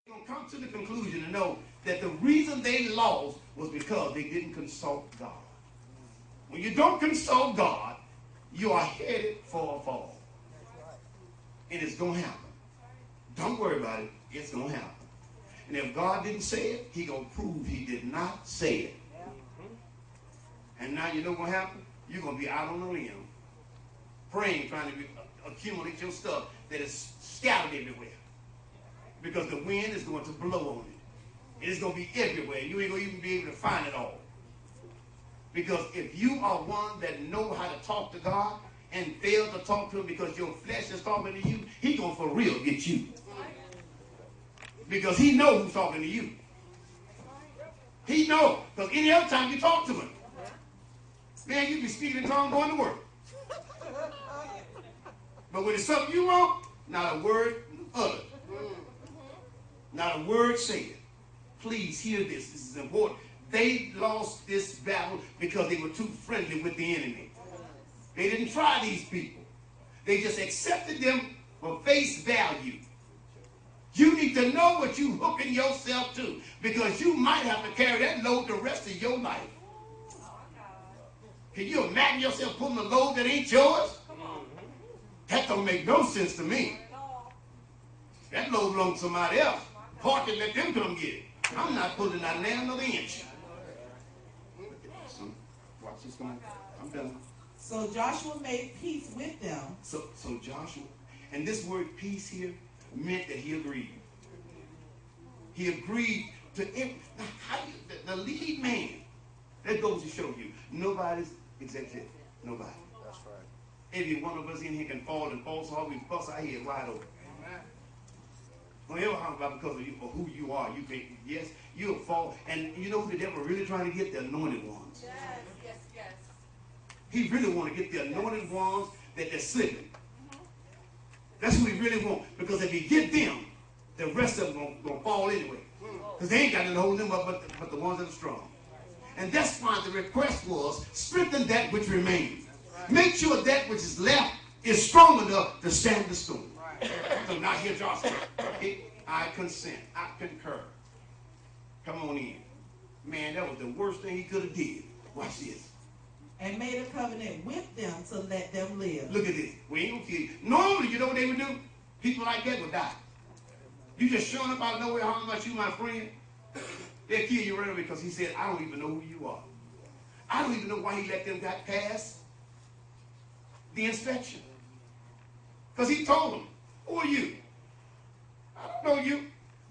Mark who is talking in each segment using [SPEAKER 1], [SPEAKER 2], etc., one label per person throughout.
[SPEAKER 1] Going to come to the conclusion to know that the reason they lost was because they didn't consult God. When you don't consult God, you are headed for a fall. And it's going to happen. Don't worry about it. It's going to happen. And if God didn't say it, He's going to prove He did not say it. And now you know what happened? You're going to be out on a limb, praying, trying to accumulate your stuff that is scattered everywhere. Because the wind is going to blow on it. It's going to be everywhere. You ain't going to even be able to find it all. Because if you are one that know how to talk to God and fail to talk to Him because your flesh is talking to you, He's going to for real get you. Because He knows who's talking to you. He knows. Because any other time you talk to Him, man, you be speaking in tongues going to work. But when it's something you want, not a word uttered. Not a word said. Please hear this. This is important. They lost this battle because they were too friendly with the enemy. They didn't try these people. They just accepted them for face value. You need to know what you're hooking yourself to, because you might have to carry that load the rest of your life. Can you imagine yourself pulling a load that ain't yours? That don't make no sense to me. That load belongs to somebody else. Park and let them come get it. I'm not pulling out now another inch. Watch this going. I'm done.
[SPEAKER 2] So Joshua made peace with them.
[SPEAKER 1] So Joshua, and this word peace here meant that he agreed. He agreed to the lead man. That goes to show you, nobody's executive. Nobody.
[SPEAKER 3] That's right.
[SPEAKER 1] Every one of us in here can fall and fall, so we bust our head wide open. Don't ever harm about because of you or who you are. You can, yes, you'll fall. And you know who the devil really trying to get? The anointed ones.
[SPEAKER 4] Yes, yes, yes.
[SPEAKER 1] He really want to get the anointed ones that they're slipping. That's who he really want. Because if he get them, the rest of them going to fall anyway. Because they ain't got to hold them up but the ones that are strong. And that's why the request was, strengthen that which remains. Make sure that which is left is strong enough to stand the storm. So now here Joshua. I consent. I concur. Come on in. Man, that was the worst thing he could have did. Watch this.
[SPEAKER 2] And made a covenant with them to let them live.
[SPEAKER 1] Look at this. We ain't gonna kill you. Normally, you know what they would do? People like that would die. You just showing up out of nowhere, how much you my friend? They'll kill you right away because he said, I don't even know who you are. I don't even know why he let them got past the inspection. Because he told them, who are you? I don't know you.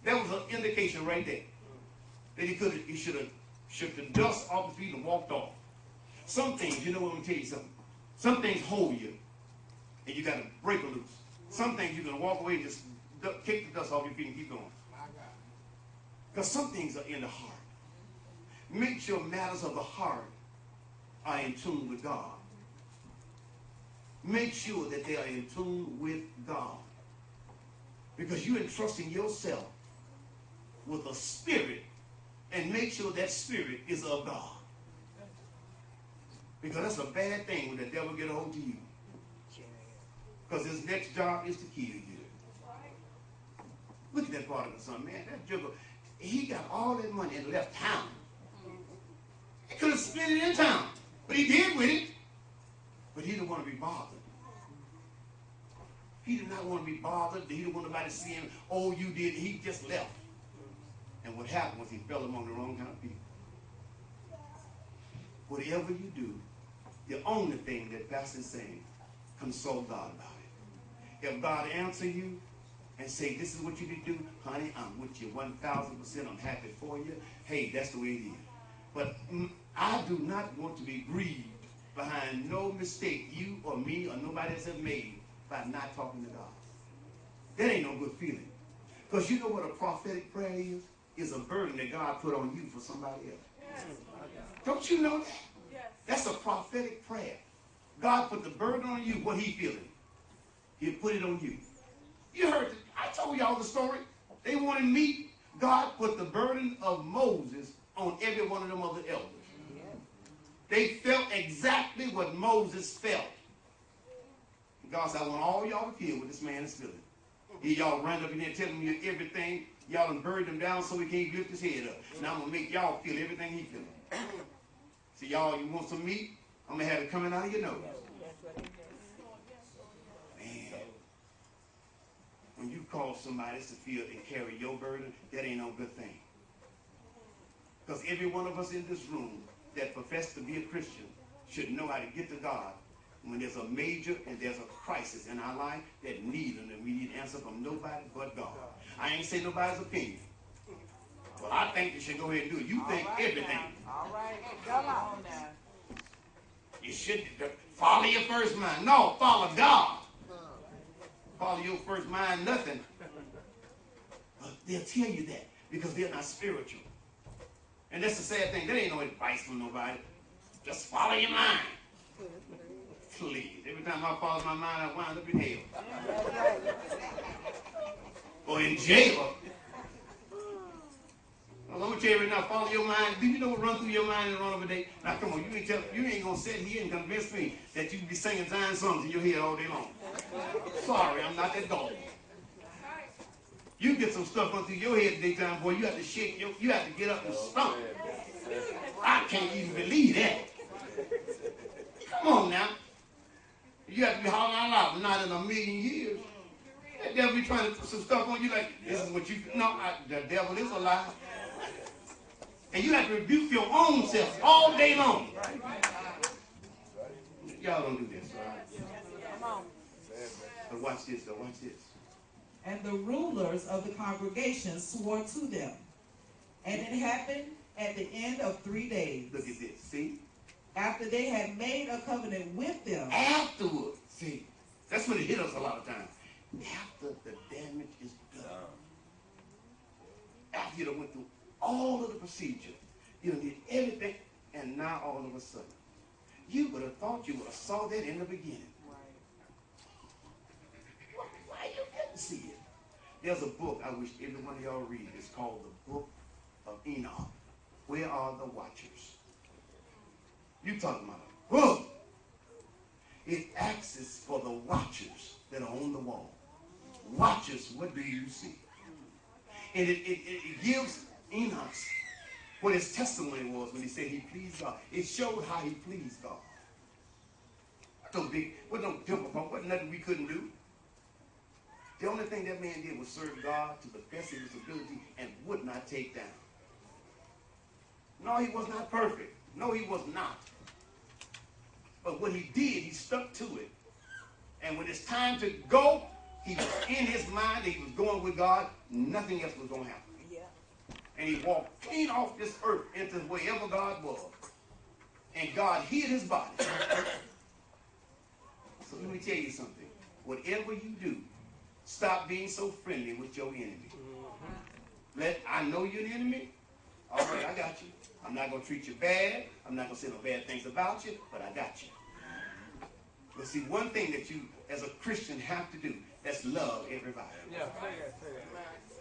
[SPEAKER 1] That was an indication right there that he should have shook the dust off his feet and walked off. Some things, you know what, I'm going to tell you something. Some things hold you, and you got to break them loose. Some things you're going to walk away and just kick the dust off your feet and keep going. Because some things are in the heart. Make sure matters of the heart are in tune with God. Make sure that they are in tune with God. Because you're entrusting yourself with a spirit, and make sure that spirit is of God. Because that's a bad thing when the devil get a hold of you. Because his next job is to kill you. Look at that prodigal son, man. That joker, he got all that money and left town. He could have spent it in town, but he did with it. But he didn't want to be bothered. He did not want to be bothered. He didn't want nobody to see him. Oh, you did. He just left. And what happened was he fell among the wrong kind of people. Whatever you do, the only thing that Pastor is saying, consult God about it. If God answer you and say, this is what you need to do, honey, I'm with you 1,000%. I'm happy for you. Hey, that's the way it is. But I do not want to be grieved behind no mistake you or me or nobody else have made by not talking to God. That ain't no good feeling. Because you know what a prophetic prayer is? It's a burden that God put on you for somebody else.
[SPEAKER 4] Yes.
[SPEAKER 1] Don't you know that?
[SPEAKER 4] Yes.
[SPEAKER 1] That's a prophetic prayer. God put the burden on you, what he feeling. He'll put it on you. You heard, I told y'all the story. They wanted meat. God put the burden of Moses on every one of them other elders. They felt exactly what Moses felt. God said, I want all y'all to feel what this man is feeling. Y'all run up in there telling me everything. Y'all done buried him down so he can't lift his head up. Now I'm going to make y'all feel everything he feeling. See, y'all, you want some meat? I'm going to have it coming out of your nose. Man, when you cause somebody to feel and carry your burden, that ain't no good thing. Because every one of us in this room that profess to be a Christian should know how to get to God when there's a major and there's a crisis in our life that needs them, and we need answer from nobody but God. I ain't saying nobody's opinion. Well, I think you should go ahead and do it. You think everything.
[SPEAKER 3] All right, come on now.
[SPEAKER 1] You should follow your first mind. No, follow God. Follow your first mind, nothing. But they'll tell you that because they're not spiritual. And that's the sad thing. There ain't no advice from nobody. Just follow your mind. Please. Every time I follow my mind, I wind up in hell. Or in jail. Well, I'm going to tell you right now, follow your mind. Do you know what run through your mind and run over day? Now, come on, you ain't going to sit here and convince me that you can be singing Zion songs in your head all day long. Sorry, I'm not that dog. You get some stuff run through your head daytime, boy, you have to shake you have to get up and stomp. I can't even believe that. Come on now. You have to be hollering out loud, but not in a million years. That devil be trying to put some stuff on you like, this is what you, no, the devil is a lie. And you have to rebuke your own self all day long. Y'all don't do this, all right? But watch this, though, watch this.
[SPEAKER 2] And the rulers of the congregation swore to them. And it happened at the end of 3 days.
[SPEAKER 1] Look at this, see?
[SPEAKER 2] After they had made a covenant with them.
[SPEAKER 1] Afterwards, see? That's when it hit us a lot of times. After the damage is done. After you done went through all of the procedure. You done did everything. And now all of a sudden, you would have thought you would have saw that in the beginning. Why you didn't see it? There's a book I wish every one of y'all read. It's called the Book of Enoch. Where are the watchers? You talking about a book. It asks for the watchers that are on the wall. Watchers, what do you see? And it gives Enoch what his testimony was when he said he pleased God. It showed how he pleased God. So big, wasn't no difficult, wasn't nothing we couldn't do. The only thing that man did was serve God to the best of his ability and would not take down. No, he was not perfect. No, he was not. But what he did, he stuck to it. And when it's time to go, he was in his mind that he was going with God. Nothing else was going to happen. Yeah. And he walked clean off this earth into wherever God was. And God hid his body. So let me tell you something. Whatever you do, stop being so friendly with your enemy. I know you're an enemy. All right, I got you. I'm not going to treat you bad. I'm not going to say no bad things about you, but I got you. But see, one thing that you, as a Christian, have to do, that's love everybody. Yeah,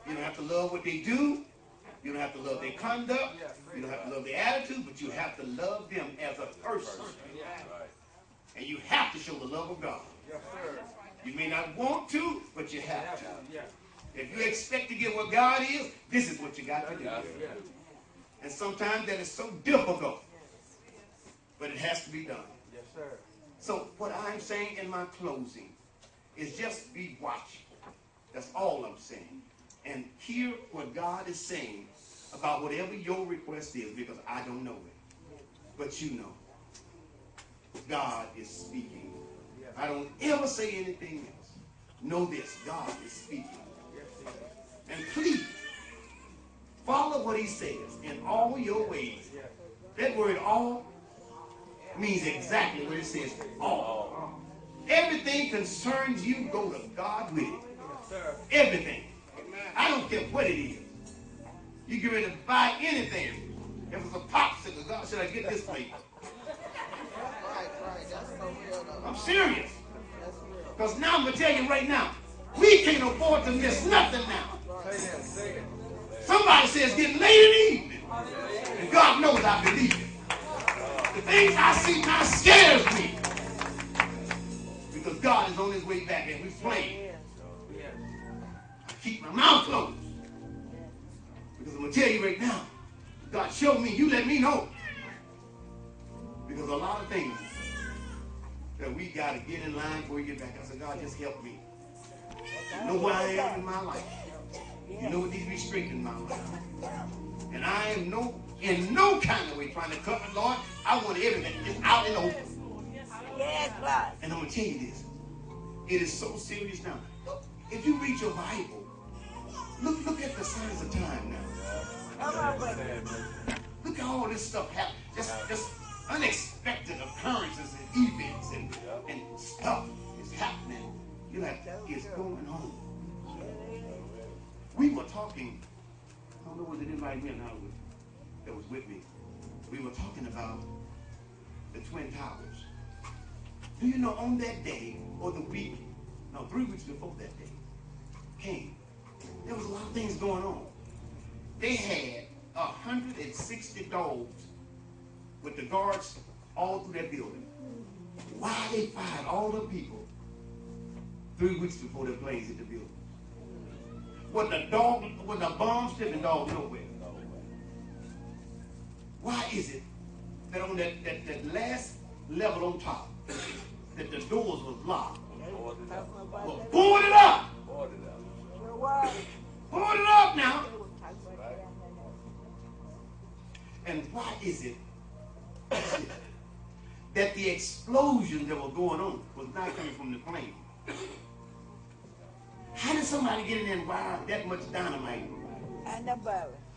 [SPEAKER 1] you don't have to love what they do. You don't have to love their conduct. You don't have to love their attitude, but you have to love them as a person. And you have to show the love of God. You may not want to, but you have to. If you expect to get what God is, this is what you got to do. And sometimes that is so difficult, but it has to be done. Yes, sir. So what I'm saying in my closing is just be watchful. That's all I'm saying. And hear what God is saying about whatever your request is, because I don't know it. But you know. God is speaking. I don't ever say anything else. Know this, God is speaking. And please, follow what he says in all your ways. That word all means exactly what it says, all. Everything concerns you, go to God with it. Everything. I don't care what it is. You get ready to buy anything. If it's a popsicle, God, should I get this plate? I'm serious. Because now I'm going to tell you right now, we can't afford to miss nothing now. Somebody says it's getting late in the evening. And God knows I believe it. The things I see now scares me. Because God is on his way back and we're playing. I keep my mouth closed. Because I'm going to tell you right now, God showed me, you let me know. Because a lot of things that we got to get in line before we get back. I said, God, just help me. You know where I am in my life. You know what needs to be straightened in my life. And I am in no kind of way trying to cut the Lord. I want everything just out and open.
[SPEAKER 3] Yes, Lord.
[SPEAKER 1] And I'm going to tell you this. It is so serious now. If you read your Bible, look at the signs of time now.
[SPEAKER 3] Come on, buddy.
[SPEAKER 1] Look at all this stuff happening. Just unexpected occurrences and events and stuff is happening. You're like, it's going on. We were talking, I don't know whether anybody here now that was with me. We were talking about the Twin Towers. Do you know on that day, or the week, no, 3 weeks before that day came, there was a lot of things going on. They had 160 dogs with the guards all through that building. Why they fired all the people 3 weeks before the planes hit the building? With the bomb sniffing dog nowhere. Why is it that on that last level on top, that the doors was locked? Well, board it up! Board it up now! And why is it that the explosions that were going on was not coming from the plane? How did somebody get in there and wire that much dynamite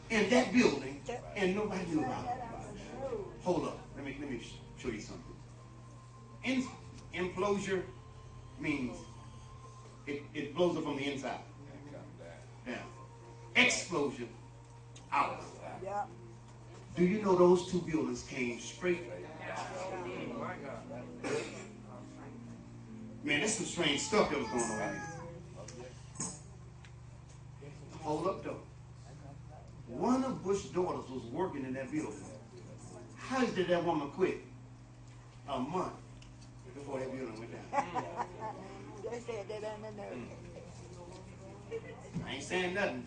[SPEAKER 1] in that building and nobody knew about it? Hold up. Let me show you something. Implosion means it blows up from the inside. Yeah. Explosion out. Do you know those two buildings came straight? Man, that's some strange stuff that was going on here. Hold up, though. One of Bush's daughters was working in that building. How did that woman quit? A month before that building went down.
[SPEAKER 3] They said that on the nerve.
[SPEAKER 1] I ain't saying nothing.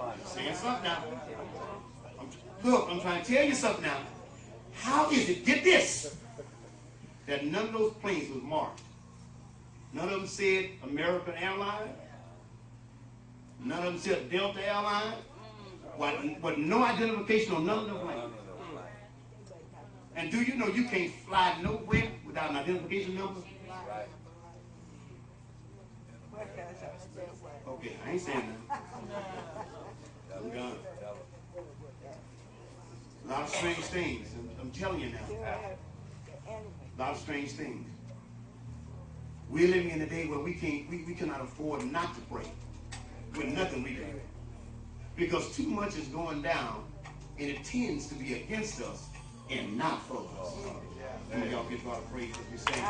[SPEAKER 1] I'm saying something now. I'm trying to tell you something now. How is it, get this, that none of those planes was marked? None of them said American Airlines. None of them said Delta Airlines. With no identification on none of them planes. And do you know you can't fly nowhere without an identification number? Okay, I ain't saying that. I'm done. A lot of strange things. I'm telling you now. A lot of strange things. We're living in a day where we cannot afford not to pray with nothing we do. Because too much is going down and it tends to be against us and not for us. Y'all give God praise as we sing.